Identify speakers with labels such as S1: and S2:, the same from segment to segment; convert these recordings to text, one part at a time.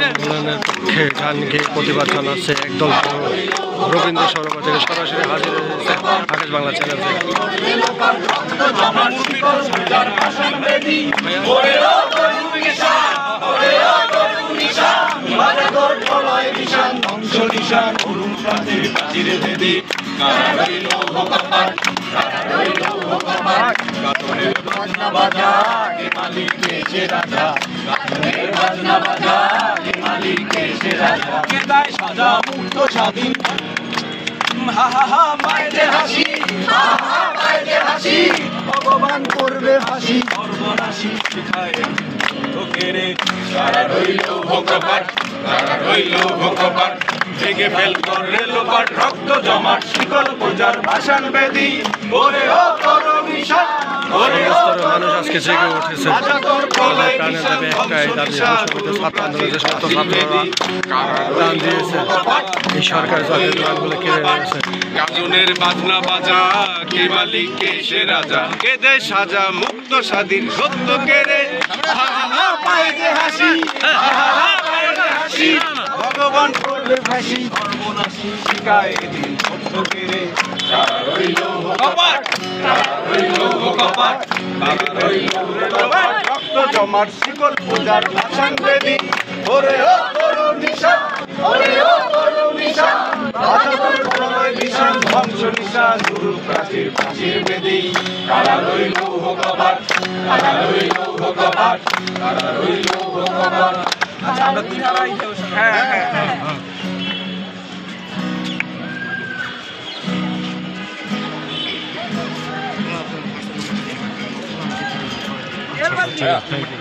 S1: আন্দোলনের পক্ষে গানকে প্রতিবাদ জানাচ্ছে একদল রবীন্দ্র সরোবর থেকে সরাসরি হাজির হয়েছে আকাশ বাংলা চ্যানেল থেকে।
S2: স্বাধীন হা হা হা মায়েদের হাসি, ভগবান করবে ফাঁসি, সর্বনাশী শিখায় লোকেরে সারা রইল ভোকপাট, সারা রইল ভোকপাট, ভেঙে ফেল করে লোপাট, রক্ত জমাট শিকল পূজার ভাষণ বেদি, ওরে ও করো মিশন, ওরে ও
S1: মানুষ আজকে জেগে উঠেছে। প্রাণের দাবি একটাই দাবি, ছাত্র আন্দোলনের সমস্ত ছাত্ররা গান দিয়েছে, এই সরকার যাদের গানগুলো কেড়ে নিয়েছে।
S2: গাজনের বাজনা বাজা, কে মালিক কে সে রাজা, কে দেয় সাজা মুক্ত স্বাধীন সত্য কেড়ে, হা হা হা পায়ে যে হাসি, হা হা হা পায়ে যে হাসি, ভগবান করবে ফাঁসি, সর্বনাশী শিখায় দিন সত্য কেড়ে, সারা রইল ভোকপাট, সারা রইল ভোকপাট, সারা রইল ভোকপাট, রক্ত জমাট শিকল পূজার ভাষণ বেদি, ওরে ও করো নিশান, ওরে ও করো নিশান, রাজাদের প্রলয় নিশান, ধ্বংস নিশান, গুরু প্রাচীর ফাঁসির বেদি, কারা রইল ভোকপাট, কারা রইল ভোকপাট, কারা রইল ভোকপাট। আচ্ছা আমরা তিন আড়াই, হ্যাঁ হ্যাঁ হ্যাঁ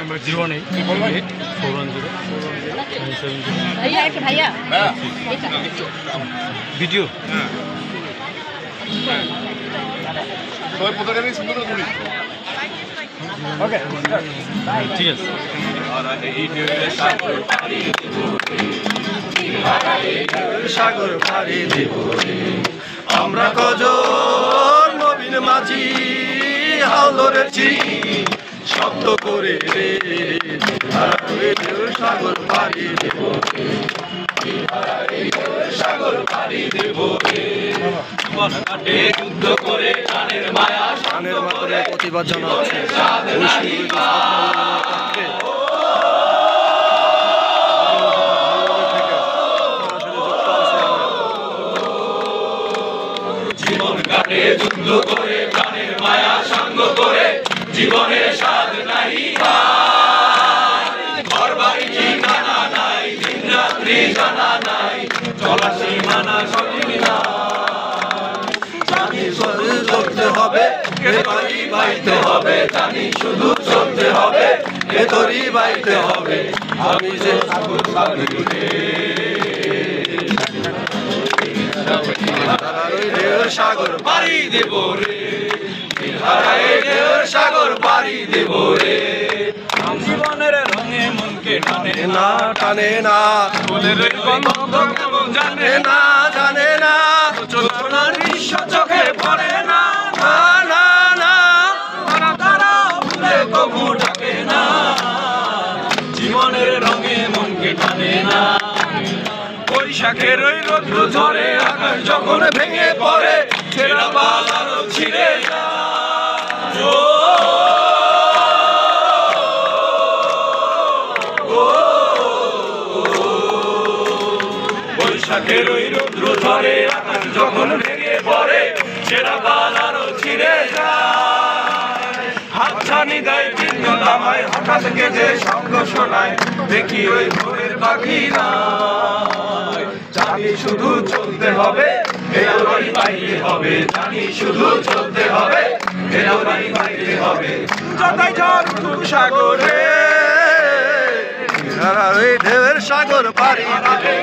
S1: number 018 410
S3: भैया एक भैया
S1: ভিডিও
S2: ওকে
S1: ঠিক আছে।
S2: সাগর পাড়ি দেব আমরা কজন নবীন মাঝি, হাল ধরেছি শব্দ করে রে, সাগর পাড়ি দেব, সাগর পাড়ি দেব রে, যুদ্ধ করে প্রাণের মায়া,
S1: গানের মাধ্যমে প্রতিবাদ জানাচ্ছে
S2: জীবন কাটে যুদ্ধ করে প্রাণের মায়া সঙ্গ করে, জীবনের স্বাদ নাই ঘর বাড়ি ঠিকানা নাই, দিন রাত্রি জানা নাই, চলার সীমানা সঠিক না, জানি শুধু চলতে হবে, ভেতরি বাইতে হবে, জানি শুধু চলতে হবে, ভেতরি বাইতে হবে, আমি যে সাগর পাড়ি দেব রে, সাগর পাড়ি দেব রে, জীবনের রঙে মনকে টানে না, টানে না, জানে না, জানে না, চোখনার দৃশ্য চোখে পড়ে না, না না না, তারা তারা ভুলে কবু ডাকে না, জীবনের রঙে মনকে টানে না, বৈশাখের ওই রৌদ্র ঝরে, আকাশ যখন ভেঙে পড়ে, ছেঁড়া বাল আরো ছিঁড়ে যায়, বৈশাখের ওই রৌদ্র ঝরে, আকাশ যখন ভেঙে পড়ে, ছেঁড়া বাল আরো ছিঁড়ে যায়, হাতছানি দেয় ভিন্ন দামায়, হঠাৎ গেজে সঙ্গ শোনায়, দেখি ওই ভোরের পাখিরা, জানি শুধু চলতে হবে, বাড়ি বাইতে হবে, জানি শুধু চলতে হবে, বাড়ি বাইতে হবে, যতাই ঝড় উঠুক সাগরে,
S1: ঢেউয়ের সাগর পাড়ি,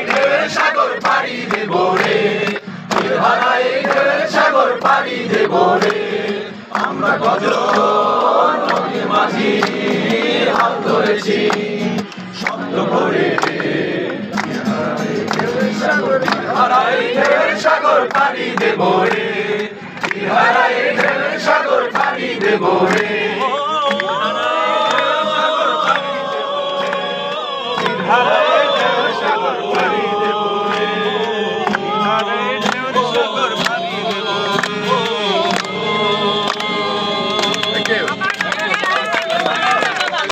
S2: ঢেউয়ের সাগর পাড়ি দেব রে, ঢেউয়ের সাগর পাড়ি দেব রে, আমরা কজন নদীর মাঝি হাল ধরেছি শব্দ করে রে, সাগর পাড়ি দেব রে, সাগর পাড়ি দেব রে, হায়